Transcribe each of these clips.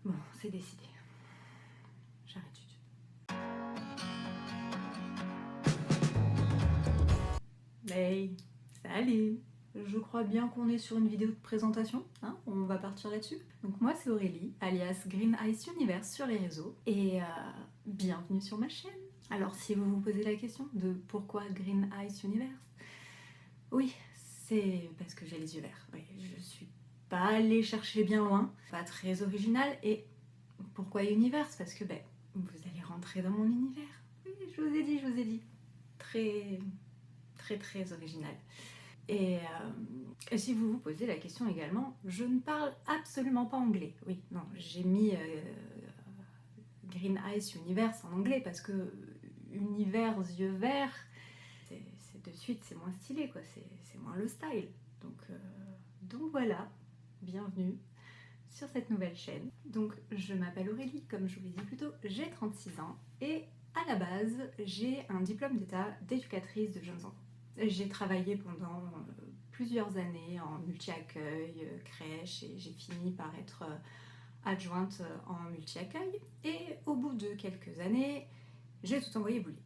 Bon, c'est décidé. J'arrête tout de suite. Hey, salut! Je crois bien qu'on est sur une vidéo de présentation, hein, on va partir là-dessus. Donc moi c'est Aurélie, alias Green Ice Universe sur les réseaux, et bienvenue sur ma chaîne. Alors si vous vous posez la question de pourquoi Green Ice Universe, oui, c'est parce que j'ai les yeux verts. Oui, je suis pas allée chercher bien loin, pas très original, et pourquoi Universe? Parce que vous allez rentrer dans mon univers. Oui, je vous ai dit. Très, très, très original. Et si vous vous posez la question également, je ne parle absolument pas anglais. Oui, non, j'ai mis Green Ice Universe en anglais parce que univers yeux verts, c'est de suite, c'est moins stylé, quoi. C'est moins le style. Donc voilà, bienvenue sur cette nouvelle chaîne. Donc je m'appelle Aurélie, comme je vous l'ai dit plus tôt, j'ai 36 ans et à la base, j'ai un diplôme d'état d'éducatrice de jeunes enfants. J'ai travaillé pendant plusieurs années en multi-accueil, crèche, et j'ai fini par être adjointe en multi-accueil. Et au bout de quelques années, j'ai tout envoyé bouler.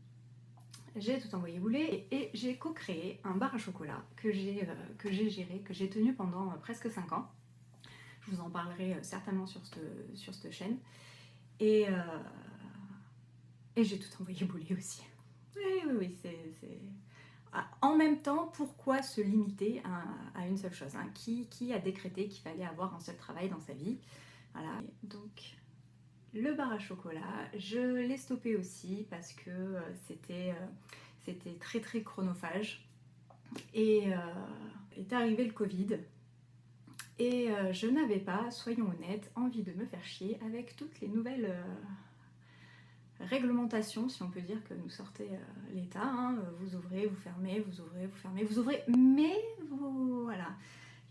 Et j'ai co-créé un bar à chocolat que j'ai géré, que j'ai tenu pendant presque 5 ans. Je vous en parlerai certainement sur cette chaîne. Et j'ai tout envoyé bouler aussi. Oui, c'est... En même temps, pourquoi se limiter à une seule chose, hein? Qui a décrété qu'il fallait avoir un seul travail dans sa vie? Voilà. Donc, le bar à chocolat, je l'ai stoppé aussi parce que c'était très très chronophage. Et est arrivé le Covid. Et je n'avais pas, soyons honnêtes, envie de me faire chier avec toutes les nouvelles réglementations, si on peut dire, que nous sortait l'État. Hein. Vous ouvrez, vous fermez, vous ouvrez, vous fermez, vous ouvrez, mais vous, voilà,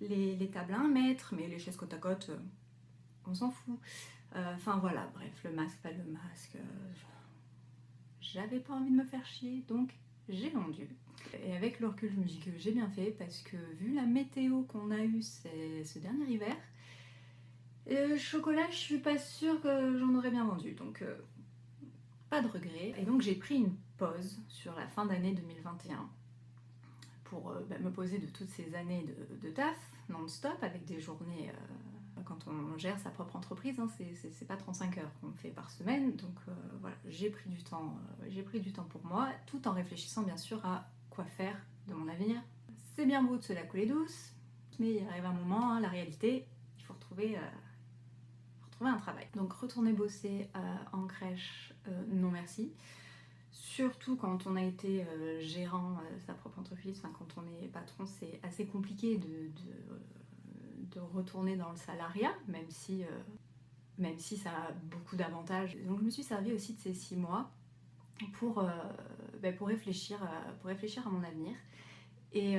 les tables à 1 mètre, mais les chaises côte à côte, on s'en fout. Enfin voilà, bref, le masque, pas le masque, j'avais pas envie de me faire chier, donc j'ai vendu. Et avec le recul, je me dis que j'ai bien fait, parce que vu la météo qu'on a eue ce dernier hiver, chocolat, je suis pas sûre que j'en aurais bien vendu, donc pas de regret. Et donc j'ai pris une pause sur la fin d'année 2021 pour me poser de toutes ces années de taf non-stop avec des journées, quand on gère sa propre entreprise, hein, c'est pas 35 heures qu'on fait par semaine, donc voilà, j'ai pris du temps pour moi, tout en réfléchissant bien sûr à quoi faire de mon avenir. C'est bien beau de se la couler douce, mais il arrive un moment, hein, la réalité, il faut retrouver un travail. Donc retourner bosser en crèche, non merci. Surtout quand on a été gérant sa propre entreprise, enfin quand on est patron, c'est assez compliqué de retourner dans le salariat, même si ça a beaucoup d'avantages. Donc je me suis servi aussi de ces 6 mois pour réfléchir à mon avenir. Et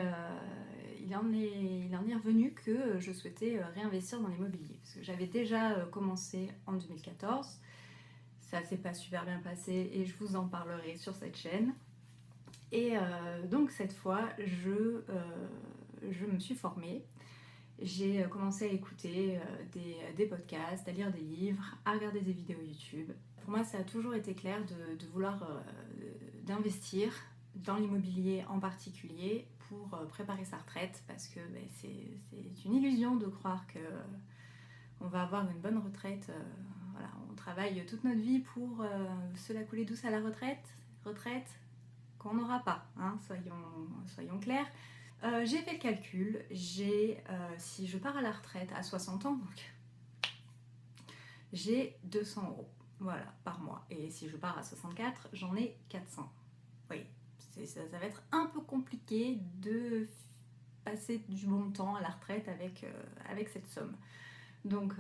il en est revenu que je souhaitais réinvestir dans l'immobilier. Parce que j'avais déjà commencé en 2014. Ça s'est pas super bien passé et je vous en parlerai sur cette chaîne. Et donc cette fois, je me suis formée. J'ai commencé à écouter des podcasts, à lire des livres, à regarder des vidéos YouTube. Pour moi, ça a toujours été clair de vouloir d'investir dans l'immobilier en particulier pour préparer sa retraite, parce que c'est une illusion de croire qu'on va avoir une bonne retraite. Voilà, on travaille toute notre vie pour se la couler douce à la retraite qu'on n'aura pas, hein, soyons clairs. J'ai fait le calcul, si je pars à la retraite à 60 ans, donc j'ai 200 € voilà, par mois. Et si je pars à 64, j'en ai 400. Oui, ça va être un peu compliqué de passer du bon temps à la retraite avec cette somme. Donc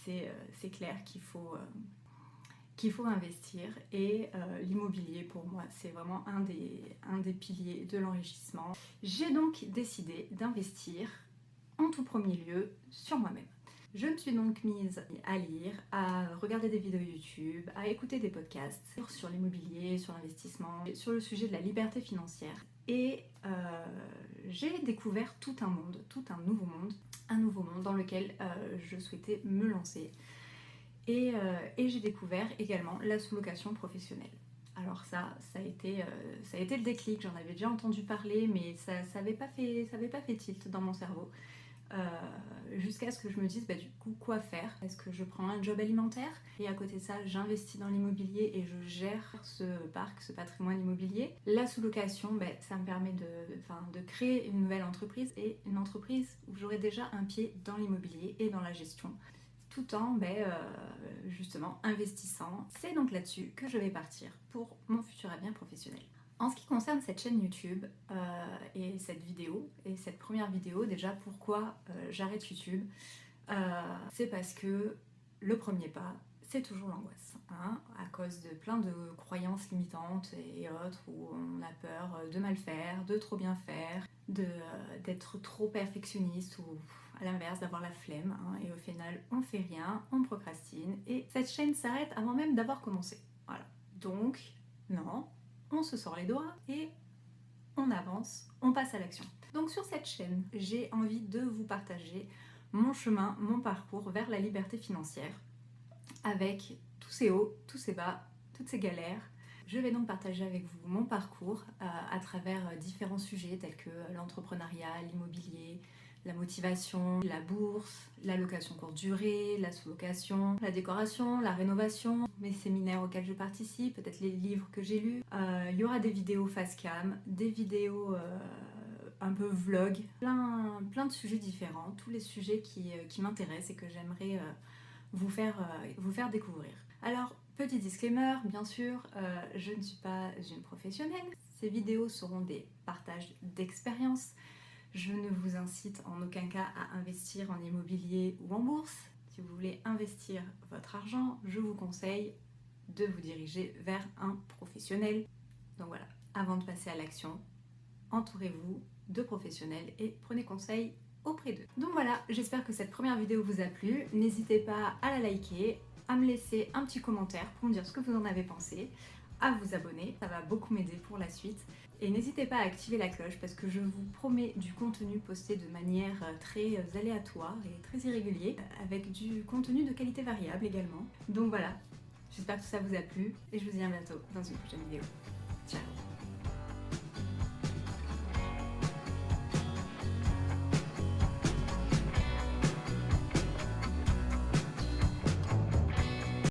c'est clair qu'il faut investir, et l'immobilier pour moi c'est vraiment un des piliers de l'enrichissement. J'ai donc décidé d'investir en tout premier lieu sur moi-même. Je me suis donc mise à lire, à regarder des vidéos YouTube, à écouter des podcasts sur l'immobilier, sur l'investissement, sur le sujet de la liberté financière. Et j'ai découvert tout un nouveau monde dans lequel je souhaitais me lancer. et j'ai découvert également la sous-location professionnelle. Alors ça a été le déclic, j'en avais déjà entendu parler, mais ça n'avait pas fait tilt dans mon cerveau. Jusqu'à ce que je me dise du coup quoi faire. Est-ce que je prends un job alimentaire et à côté de ça j'investis dans l'immobilier et je gère ce parc, ce patrimoine immobilier. La sous-location, ça me permet de créer une nouvelle entreprise et une entreprise où j'aurai déjà un pied dans l'immobilier et dans la gestion tout en justement investissant. C'est donc là-dessus que je vais partir pour mon futur avenir professionnel. En ce qui concerne cette chaîne YouTube et cette vidéo, et cette première vidéo, déjà pourquoi j'arrête YouTube, c'est parce que le premier pas, c'est toujours l'angoisse, hein, à cause de plein de croyances limitantes et autres, où on a peur de mal faire, de trop bien faire, d'être trop perfectionniste ou à l'inverse d'avoir la flemme, hein, et au final on fait rien, on procrastine et cette chaîne s'arrête avant même d'avoir commencé. Voilà. Donc non, on se sort les doigts et on avance, on passe à l'action. Donc sur cette chaîne, j'ai envie de vous partager mon chemin, mon parcours vers la liberté financière, avec tous ces hauts, tous ces bas, toutes ces galères. Je vais donc partager avec vous mon parcours à travers différents sujets tels que l'entrepreneuriat, l'immobilier, la motivation, la bourse, la location courte durée, la sous-location, la décoration, la rénovation, mes séminaires auxquels je participe, peut-être les livres que j'ai lus. Il y aura des vidéos face cam, des vidéos un peu vlog, plein de sujets différents, tous les sujets qui m'intéressent et que j'aimerais vous faire découvrir. Alors, petit disclaimer, bien sûr, je ne suis pas une professionnelle. Ces vidéos seront des partages d'expériences. Je ne vous incite en aucun cas à investir en immobilier ou en bourse. Si vous voulez investir votre argent, je vous conseille de vous diriger vers un professionnel. Donc voilà, avant de passer à l'action, entourez-vous de professionnels et prenez conseil auprès d'eux. Donc voilà, j'espère que cette première vidéo vous a plu. N'hésitez pas à la liker, à me laisser un petit commentaire pour me dire ce que vous en avez pensé, à vous abonner, ça va beaucoup m'aider pour la suite. Et n'hésitez pas à activer la cloche parce que je vous promets du contenu posté de manière très aléatoire et très irrégulier, avec du contenu de qualité variable également. Donc voilà, j'espère que ça vous a plu et je vous dis à bientôt dans une prochaine vidéo. Ciao!